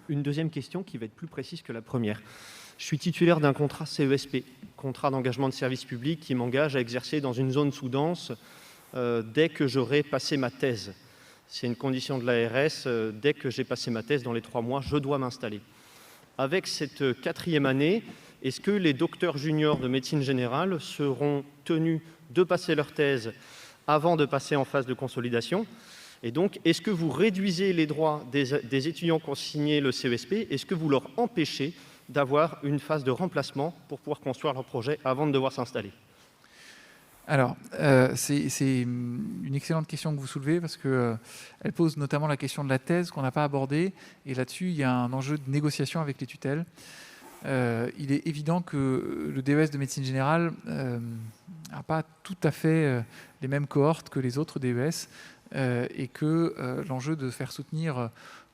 une deuxième question qui va être plus précise que la première. Je suis titulaire d'un contrat CESP, contrat d'engagement de service public, qui m'engage à exercer dans une zone sous-dense dès que j'aurai passé ma thèse. C'est une condition de l'ARS, dès que j'ai passé ma thèse, dans les 3 mois, je dois m'installer. Avec cette 4e année, est-ce que les docteurs juniors de médecine générale seront tenus de passer leur thèse avant de passer en phase de consolidation? Et donc, est-ce que vous réduisez les droits des étudiants qui ont signé le CESP? Est-ce que vous leur empêchez d'avoir une phase de remplacement pour pouvoir construire leur projet avant de devoir s'installer? Alors, c'est une excellente question que vous soulevez parce qu'elle pose notamment la question de la thèse qu'on n'a pas abordée. Et là-dessus, il y a un enjeu de négociation avec les tutelles. Il est évident que le DES de médecine générale n'a pas tout à fait les mêmes cohortes que les autres DES et que l'enjeu de faire soutenir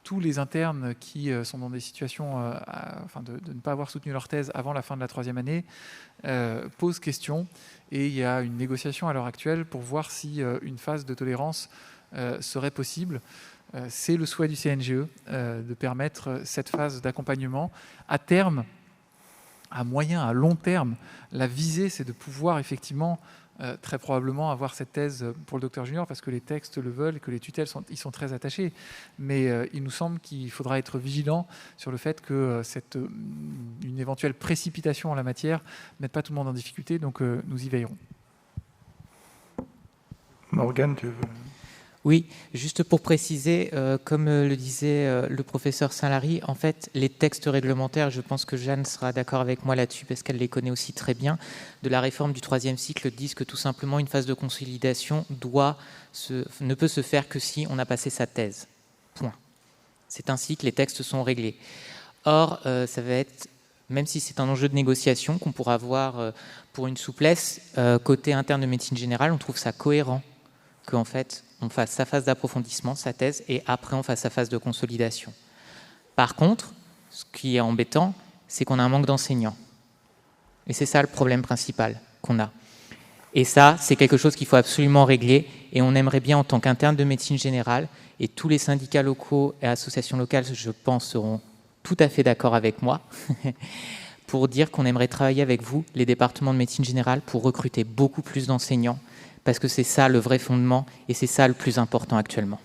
tous les internes qui sont dans des situations de ne pas avoir soutenu leur thèse avant la fin de la 3e année pose question. Et il y a une négociation à l'heure actuelle pour voir si une phase de tolérance serait possible. C'est le souhait du CNGE de permettre cette phase d'accompagnement. À terme, à moyen, à long terme, la visée, c'est de pouvoir effectivement très probablement avoir cette thèse pour le docteur junior parce que les textes le veulent et que les tutelles y sont très attachés. Mais il nous semble qu'il faudra être vigilant sur le fait que une éventuelle précipitation en la matière ne mette pas tout le monde en difficulté, donc nous y veillerons. Morgane, tu veux... Oui, juste pour préciser, comme le disait le professeur Saint-Lary, en fait, les textes réglementaires, je pense que Jeanne sera d'accord avec moi là-dessus parce qu'elle les connaît aussi très bien, de la réforme du 3e cycle disent que tout simplement une phase de consolidation ne peut se faire que si on a passé sa thèse. Point. C'est ainsi que les textes sont réglés. Or, ça va être, même si c'est un enjeu de négociation qu'on pourra avoir pour une souplesse, côté interne de médecine générale, on trouve ça cohérent qu'en fait, on fasse sa phase d'approfondissement, sa thèse, et après on fasse sa phase de consolidation. Par contre, ce qui est embêtant, c'est qu'on a un manque d'enseignants. Et c'est ça le problème principal qu'on a. Et ça, c'est quelque chose qu'il faut absolument régler, et on aimerait bien, en tant qu'interne de médecine générale, et tous les syndicats locaux et associations locales, je pense, seront tout à fait d'accord avec moi, pour dire qu'on aimerait travailler avec vous, les départements de médecine générale, pour recruter beaucoup plus d'enseignants, parce que c'est ça le vrai fondement et c'est ça le plus important actuellement.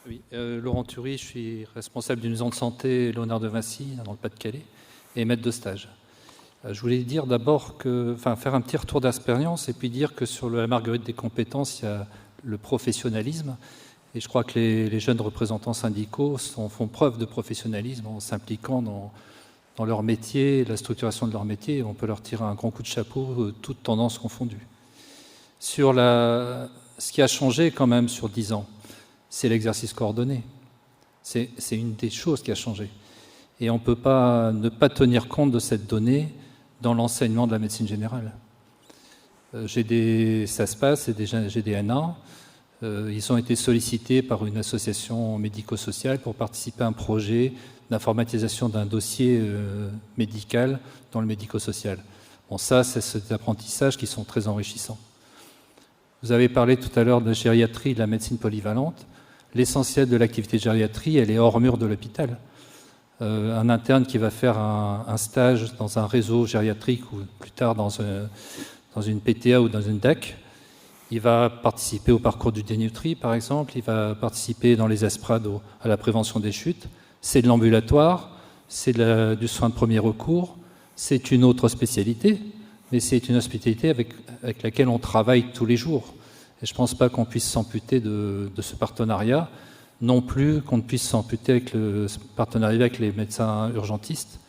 Oui, Laurent Thury, je suis responsable d'une maison de santé Léonard de Vinci, dans le Pas-de-Calais, et maître de stage. Je voulais dire d'abord faire un petit retour d'expérience et puis dire que sur la Marguerite des compétences, il y a le professionnalisme. Et je crois que les jeunes représentants syndicaux font preuve de professionnalisme en s'impliquant dans leur métier, la structuration de leur métier. On peut leur tirer un grand coup de chapeau, toutes tendances confondues. Sur ce qui a changé quand même sur 10 ans, c'est l'exercice coordonné. C'est une des choses qui a changé. Et on ne peut pas ne pas tenir compte de cette donnée dans l'enseignement de la médecine générale. J'ai des GDNA. Ils ont été sollicités par une association médico-sociale pour participer à un projet d'informatisation d'un dossier médical dans le médico-social. Bon, ça, c'est cet apprentissage qui sont très enrichissants. Vous avez parlé tout à l'heure de la gériatrie, de la médecine polyvalente. L'essentiel de l'activité de gériatrie, elle est hors mur de l'hôpital. Un interne qui va faire un stage dans un réseau gériatrique ou plus tard dans une PTA ou dans une DAC, il va participer au parcours du Dénutri, par exemple, il va participer dans les ESPRAD à la prévention des chutes. C'est de l'ambulatoire, c'est du soin de premier recours, c'est une autre spécialité, mais c'est une spécialité avec laquelle on travaille tous les jours. Et je ne pense pas qu'on puisse s'amputer de ce partenariat, non plus qu'on ne puisse s'amputer avec le partenariat avec les médecins urgentistes.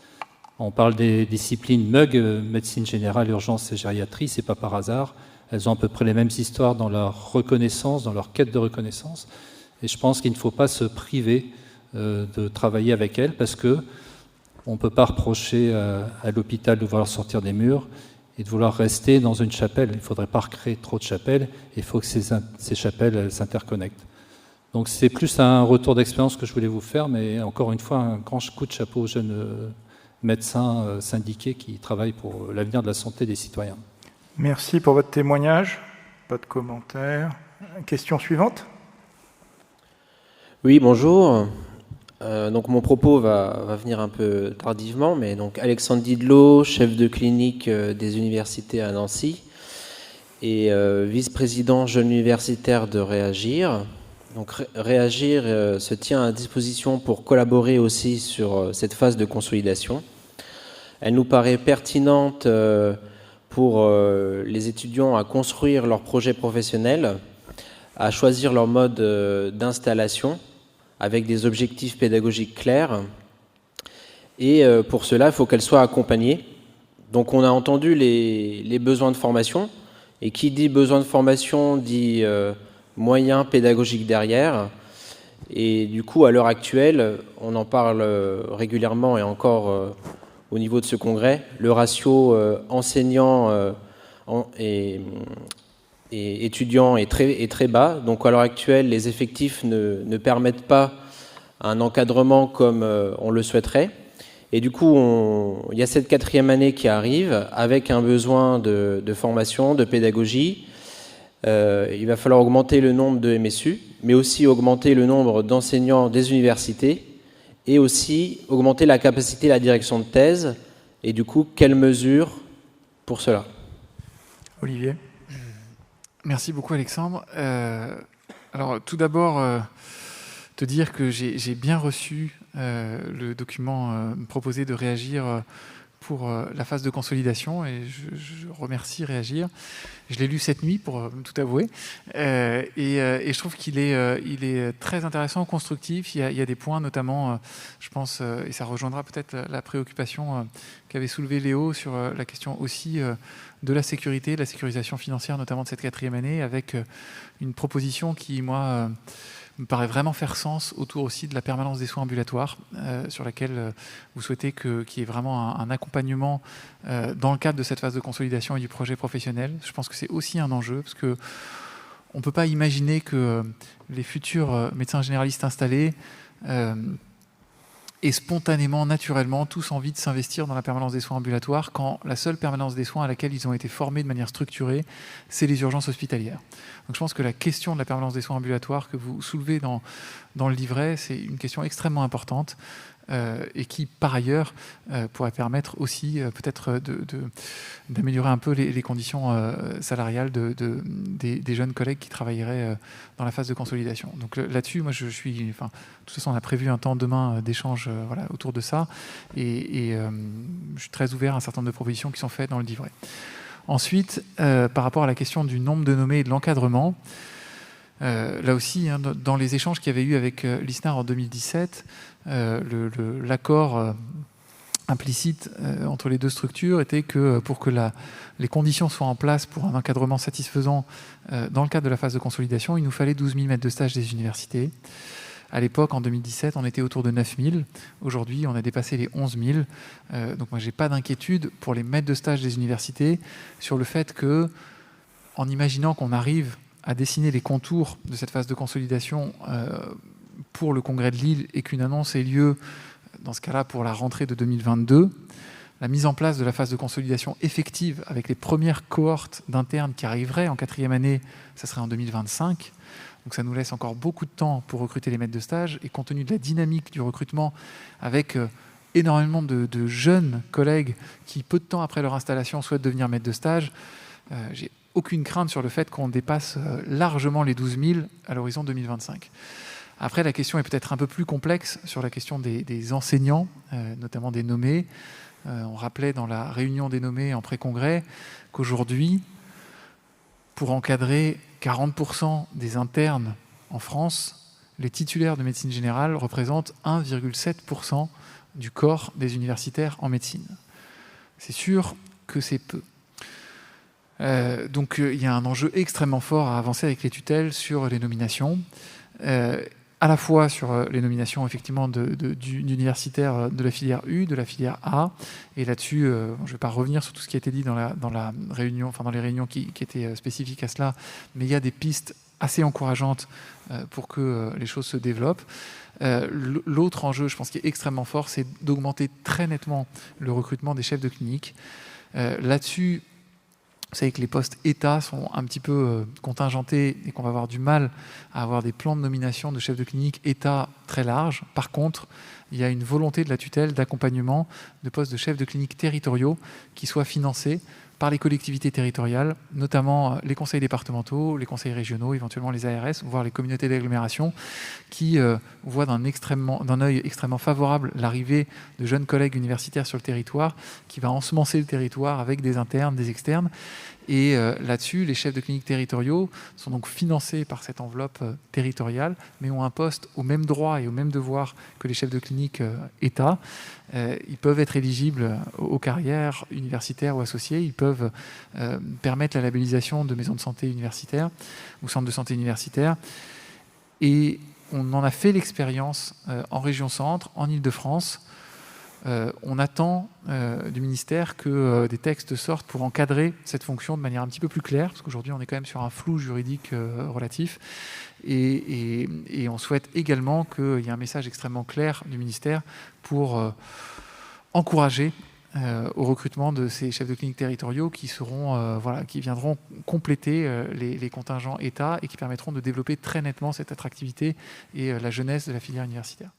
On parle des disciplines MUG, médecine générale, urgence et gériatrie, c'est pas par hasard. Elles ont à peu près les mêmes histoires dans leur reconnaissance, dans leur quête de reconnaissance. Et je pense qu'il ne faut pas se priver de travailler avec elles parce que on ne peut pas reprocher à l'hôpital de vouloir sortir des murs et de vouloir rester dans une chapelle. Il ne faudrait pas recréer trop de chapelles. Il faut que ces chapelles s'interconnectent. Donc c'est plus un retour d'expérience que je voulais vous faire, mais encore une fois, un grand coup de chapeau aux jeunes médecins syndiqués qui travaillent pour l'avenir de la santé des citoyens. Merci pour votre témoignage. Pas de commentaires. Question suivante. Oui, bonjour. Donc mon propos va venir un peu tardivement, mais donc Alexandre Didlot, chef de clinique des universités à Nancy et vice-président jeune universitaire de Réagir. Donc Réagir se tient à disposition pour collaborer aussi sur cette phase de consolidation. Elle nous paraît pertinente pour les étudiants à construire leur projet professionnel, à choisir leur mode d'installation avec des objectifs pédagogiques clairs. Et pour cela, il faut qu'elle soit accompagnée. Donc on a entendu les besoins de formation. Et qui dit besoin de formation dit moyens pédagogiques derrière. Et du coup, à l'heure actuelle, on en parle régulièrement et encore au niveau de ce congrès, le ratio enseignant et étudiants est très bas. Donc à l'heure actuelle, les effectifs ne permettent pas un encadrement comme on le souhaiterait. Et du coup, il y a cette 4e année qui arrive avec un besoin de formation, de pédagogie. Il va falloir augmenter le nombre de MSU, mais aussi augmenter le nombre d'enseignants des universités et aussi augmenter la capacité de la direction de thèse. Et du coup, quelles mesures pour cela ? Olivier. Merci beaucoup Alexandre. Alors tout d'abord, te dire que j'ai bien reçu le document proposé de Réagir pour la phase de consolidation et je remercie Réagir. Je l'ai lu cette nuit pour tout avouer et je trouve qu'il est très intéressant, constructif. Il y a des points notamment, je pense, et ça rejoindra peut-être la préoccupation qu'avait soulevée Léo sur la question aussi de la sécurité, de la sécurisation financière, notamment de cette 4e année, avec une proposition qui, moi, me paraît vraiment faire sens autour aussi de la permanence des soins ambulatoires, sur laquelle vous souhaitez qu'il y ait vraiment un accompagnement dans le cadre de cette phase de consolidation et du projet professionnel. Je pense que c'est aussi un enjeu, parce que on ne peut pas imaginer que les futurs médecins généralistes installés aient spontanément, naturellement, tous envie de s'investir dans la permanence des soins ambulatoires quand la seule permanence des soins à laquelle ils ont été formés de manière structurée, c'est les urgences hospitalières. Donc je pense que la question de la permanence des soins ambulatoires que vous soulevez dans le livret, c'est une question extrêmement importante et qui, par ailleurs, pourrait permettre aussi peut-être d'améliorer un peu les conditions salariales des jeunes collègues qui travailleraient dans la phase de consolidation. Donc là-dessus, moi, de toute façon, on a prévu un temps demain d'échange autour de ça et je suis très ouvert à un certain nombre de propositions qui sont faites dans le livret. Ensuite, par rapport à la question du nombre de nommés et de l'encadrement, là aussi, dans les échanges qu'il y avait eu avec l'ISNAR en 2017, l'accord implicite entre les deux structures était que pour que les conditions soient en place pour un encadrement satisfaisant dans le cadre de la phase de consolidation, il nous fallait 12 000 mètres de stage des universités. À l'époque, en 2017, on était autour de 9 000. Aujourd'hui, on a dépassé les 11 000. Donc moi, je n'ai pas d'inquiétude pour les maîtres de stage des universités sur le fait que, en imaginant qu'on arrive à dessiner les contours de cette phase de consolidation pour le congrès de Lille et qu'une annonce ait lieu, dans ce cas-là, pour la rentrée de 2022, la mise en place de la phase de consolidation effective avec les premières cohortes d'internes qui arriveraient en 4e année, ça serait en 2025. Donc ça nous laisse encore beaucoup de temps pour recruter les maîtres de stage. Et compte tenu de la dynamique du recrutement, avec énormément de jeunes collègues qui, peu de temps après leur installation, souhaitent devenir maîtres de stage, j'ai aucune crainte sur le fait qu'on dépasse largement les 12 000 à l'horizon 2025. Après, la question est peut-être un peu plus complexe sur la question des enseignants, notamment des nommés. On rappelait dans la réunion des nommés en pré-congrès qu'aujourd'hui, pour encadrer 40% des internes en France, les titulaires de médecine générale représentent 1,7% du corps des universitaires en médecine. C'est sûr que c'est peu. Donc il y a un enjeu extrêmement fort à avancer avec les tutelles sur les nominations, à la fois sur les nominations effectivement d'universitaires de la filière U, de la filière A, et là-dessus, je ne vais pas revenir sur tout ce qui a été dit dans la réunion, enfin dans les réunions qui étaient spécifiques à cela, mais il y a des pistes assez encourageantes pour que les choses se développent. L'autre enjeu, je pense, qui est extrêmement fort, c'est d'augmenter très nettement le recrutement des chefs de clinique. Là-dessus, Vous savez que les postes État sont un petit peu contingentés et qu'on va avoir du mal à avoir des plans de nomination de chefs de clinique État très larges. Par contre, il y a une volonté de la tutelle d'accompagnement de postes de chefs de clinique territoriaux qui soient financés par les collectivités territoriales, notamment les conseils départementaux, les conseils régionaux, éventuellement les ARS, voire les communautés d'agglomération, qui voient d'un œil extrêmement favorable l'arrivée de jeunes collègues universitaires sur le territoire, qui va ensemencer le territoire avec des internes, des externes. Et là-dessus, les chefs de clinique territoriaux sont donc financés par cette enveloppe territoriale, mais ont un poste au même droit et au même devoir que les chefs de clinique État. Ils peuvent être éligibles aux carrières universitaires ou associées. Ils peuvent permettre la labellisation de maisons de santé universitaires ou centres de santé universitaires. Et on en a fait l'expérience en région centre, en Île-de-France. On attend du ministère que des textes sortent pour encadrer cette fonction de manière un petit peu plus claire, parce qu'aujourd'hui on est quand même sur un flou juridique relatif, et on souhaite également qu'il y ait un message extrêmement clair du ministère pour encourager au recrutement de ces chefs de clinique territoriaux qui viendront compléter les contingents État et qui permettront de développer très nettement cette attractivité et la jeunesse de la filière universitaire.